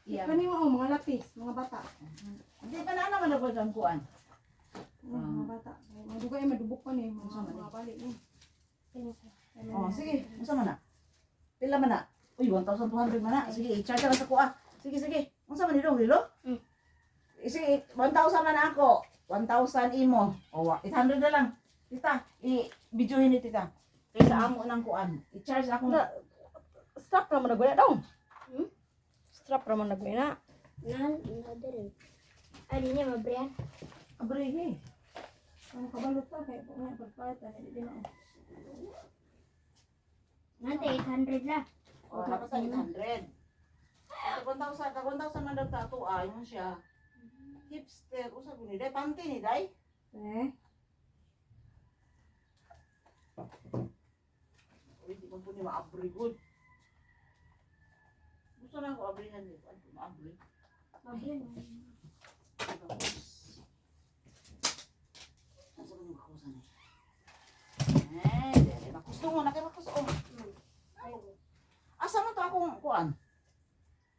Iya. Kani mo mga lapis, mga bata. Hindi pa na naman ako ang kuan. Mga bata. Madugay madubok pa ni mga balik ni. Oh, sige. Unsa man na? Pila man na? Uy, 1,200 man na. Sige, i-charge lang sa kuha. Sige, sige. Unsa man nilo, Lilo? Sige, 1,000 man na ako. 1,000 imo. O, 800 na lang. Tita, i-videohin ni tita. Kaya sa amo ng kuan. I-charge ako. Strap naman na guna daw. Strap naman na guna. Dere. Ay, di niya mabriyan. Abrege. Ang kabalot pa kay po nga pagpalitan hindi na. Nante, 800 la. O, dapat sa 800. Ito 1,000 man daw tato. Ayun siya. Hipster. Usa ko ni Day. Panty ni Day. Uy, di ko po ni ma-abrigod. Gusto na ako abrihan dito. Ano ma-abrig? Mabriyan. Nasa ko yung kakusan eh. Eh, makusto mo. Nakimakusto mo. Asa mo to akong kuan?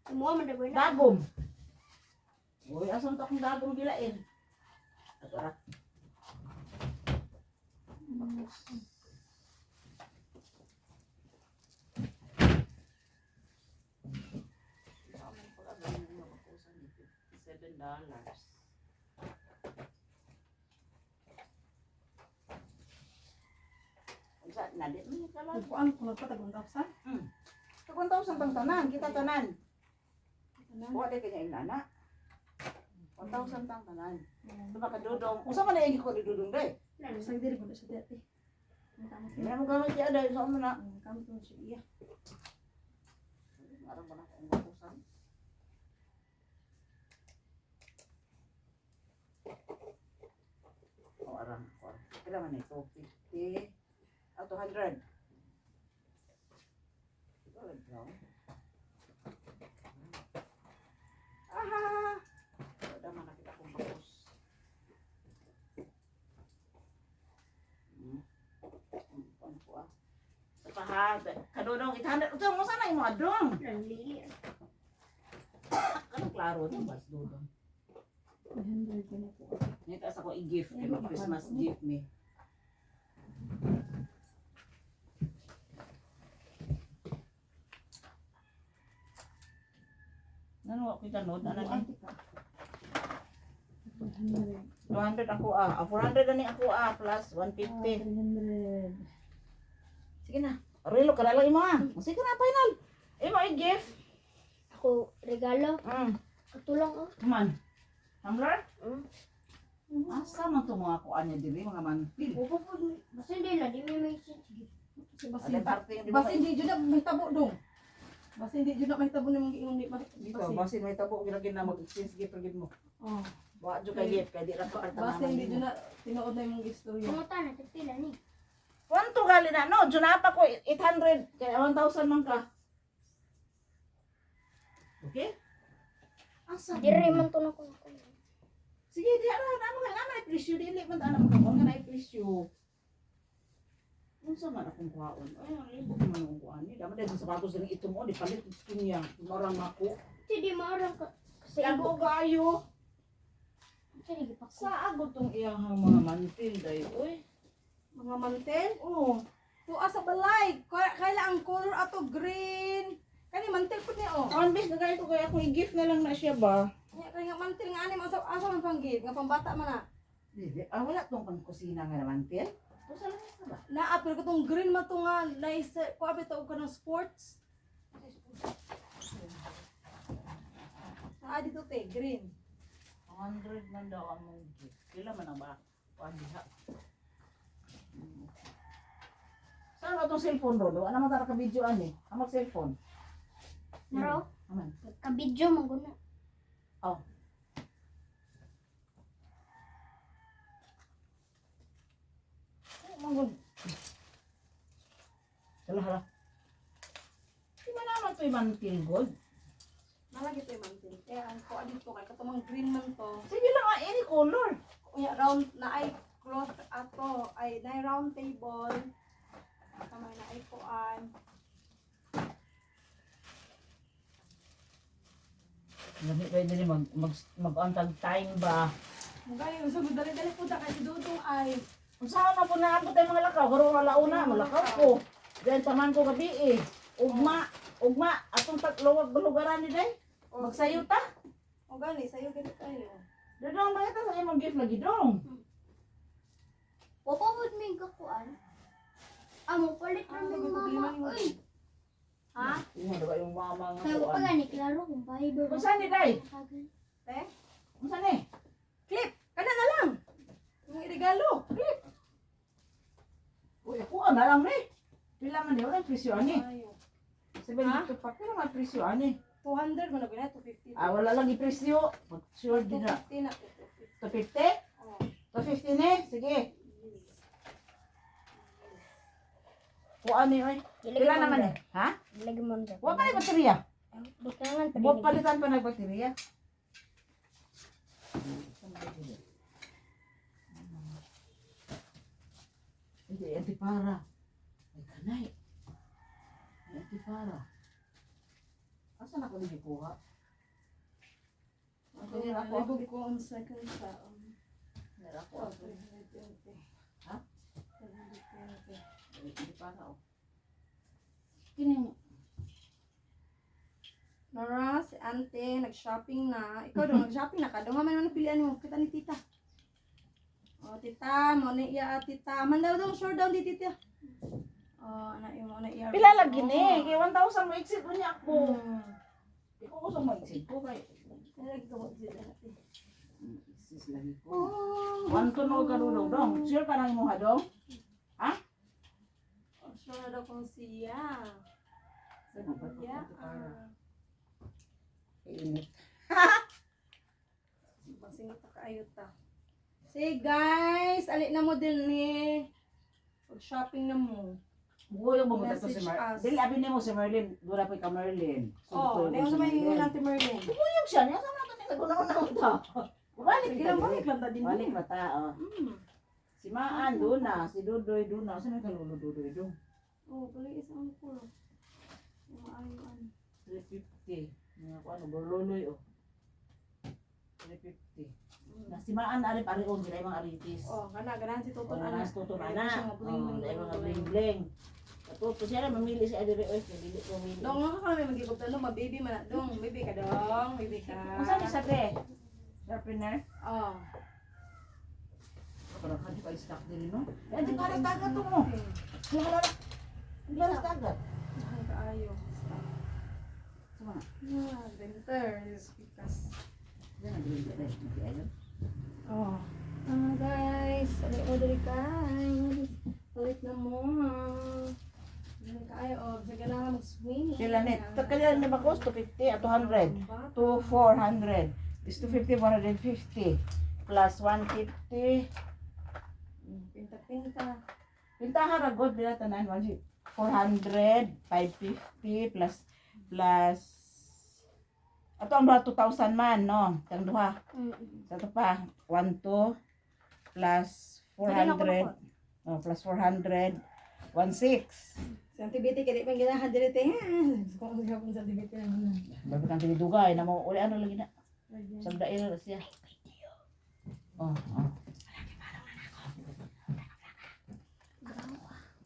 Semua madagoy na. Dagom. Uy, asa mo to akong dagom gilain? Ato ra. $7. Unsa na di man kala. Kuan ko nagpatagong dawsan. 1,000 tang tanan, kita tanan. Wa di kanya inana. 1,000 tang tanan. Diba ka dudong? Usa man na ko ni dudong day? Sa diri ko sa dati. Hindi mo gamit siya day sa mo na. Kami to siya. Arang ba na kung bakusan? O arang ko. Kailan man ito? 50. 200. Good daw. Aha! Wala man nakita kong bakus. Ano po ah? Sa pahad. Kadodong 800. Ito mo sana yung mga dong. Lili. Anong klaro ito? Bas dodong. 100 na po. Nitas ako i-gift. Christmas gift me. Ano ako itanod? Ano ni? 200 ako ah. 400 na ni ako ah. Plus 150. 300. Sige na. Relo ka na lang imo ah. Sige na, final. Imo i-gift. Ako regalo. Katulong oh. Man. Tumbler? Mm. Asa man to mga kuan niya dili mga mantil. Opo po. Basta hindi lang. Di may message. Ada parte di Basta hindi jud na may tabo dong. Basta hindi jud na may tabo nimong giingon di dito. Basin may tabo gilagin na mag-exchange gift gid mo. Oh. Wa jud kay gift kay di ra ka Basta hindi jud na tinuod na imong istorya. Pumunta na. Tagpila ni. Kwanto gali na no? Jud na pa ko 800 kay 1,000 man ka. Okay? Asa? Dire man to na ko. Sige, di ara na mga na presyo dili man ta na makabon nga na presyo. Unsa man akong kuhaon? Ay, ang libo man akong kuhaan ni. Dapat dahil sa sapatos rin ito mo, di palit ito niya. Marang ako. Hindi maarang ka. Kasi Lago gayo. Sige, paksa. Sa agod tong iyang mga mantil day. Uy. Mga mantel. Oh. Tuwa sa balay. Kaila ang color ato green. Kani mantel pud ni oh. Ang bis na gayo ko kaya akong i-gift na lang na siya ba? Kaya nga mantel nga anim asa man panggid nga pambata man na. Dili. Wala tong pang kusina nga na mantil. Usa lang sa ba? Naapil ko tong green man to nga nice ko abi to ka ng sports. Dito te green. 100 man daw ang mong gift. Kila man ang ba? Diha. Saan ba itong cellphone ro? Ano man tara ka-video ani? Ang mag-cellphone. Naro? Aman. Ka-video man guna. Oh. Manggod. Hala. Di ba naman ito yung mantil gold? Malagi to mantel. Kaya ang ko dito kay katumang green man to. Sige lang, any color. Unya round na ay cloth ato ay na round table. Kamay na ay kuan. Lami kayo din mag-antag time ba? Mugay, usag dali-dali po ta kay si Dudong ay. Usaha na po na ako tayo mga lakaw. Karong alauna, malakaw ko. Diyan taman ko gabi eh. Ugma, atong lugaran ni day. Magsayo ta. O gani, sayo gani kayo. Dadong mga ta sa imong gift lagi dong. Wapapod may kakuan. Amo, palit Ah, rin may ng problema mama. ni Uy! Ha? Iyan diba yung mama nga Kaya ko pa kuan. gani, klaro kung Bible. Kung saan ni day? Te? Kung saan eh? Clip! Kana na lang! Yung regalo! Clip! Uy, ako na lang ni. Pila man di wala presyo ani. Ayo. 72 pa pila man presyo ani. 200 mo na gina, 250. Ah, wala lagi presyo. Sure din na. 250 na. 250? Oh. 250 ni. Sige. Kuan ni oy. Pila naman eh? Ha? Lagi mo na. Wa pa ni baterya. Bukangan pa Wa rin. palitan pa na baterya. Hindi, antipara. Ay, kanay. Ay, antipara. Asan ako nili kuha? Ang kanina ako. Nalibog ko ang second sa Meron ako. Oh, Ako. 2020. Ha? 2020. Ay, antipara oh. Kining. Nora, si ante, nag-shopping na. Ikaw daw, nag-shopping na ka. Daw nga man napilian mo. Kita ni tita. O, tita, mo na iya, tita. Mandaw daw, sure daw di tita. O, ana yung mo na iya. Pila lagi ni. Kaya 1,000 ma-exit mo niya ako. Di ko gusto ma-exit ko kay. Lagi ka mo sila natin. Exit lagi ko. Oh, One to no ka dong. Sure ka nang imuha dong? sure na daw kung siya. Sabi ko niya, Init. Basing ito kaayo ta. Say guys, alit na mo din ni. Pag-shopping na mo. Buyo mo mo to si Message Mer. us. Dili abi nimo si Merlin. Dura pa ka Merlin. Oh, di mo sa may ingon natin Merlin. Buyog siya niya sa mga kanila guna-una ta. Balik Sige ka lang, dili. balik lang ta din. Balik na ta. Oh. Si Maan doon na, si Dudoy doon na. Saan ka lulo Dudoy doon? Oh, balik isang kulo. Yung maayoan. 350. Mga ko ano, Borloloy oh. 350. Na si Maan ari parion gila mga aritis. Oh, ganahan si Tuton Ana ana. nas tuto Siya ana. nga bling, Oh, dai mga bling, bling-bling. Katuto siya na mamili si Adire oy, dili ko mamili. Dong nga kami magigop tanong, mababy man na. Dong, baby ka dong, baby ka. Unsa ni sabi? Sharpener? Oh. Para ka di pa stock din no. Eh di para tagat to mo. Wala. Wala tagat. Ay, kaayo. Stop. Sama. Ah, winter is because Diyan na dili dai. Ayo. oh. Guys, alit mo dali guys. Alit na mo. Dali kayo, oh. Diyan na mag-swimming. Pila net. Takalian ni bakos 250 at 200. To 400. Is 250 150 plus 150. Pinta-pinta. Pintahan ra god bila tanan 400, 550 plus ato ang 2,000 man no. Tang duha. Sa to pa 1 2 plus 400. Oh, plus 400 16. Sa antibiti kaya di man ginahan dili te. Kung ano sa antibiti naman. Bago kang tinidugay na mo uli ano lagi na. Sagdail ra siya. Oh, oh.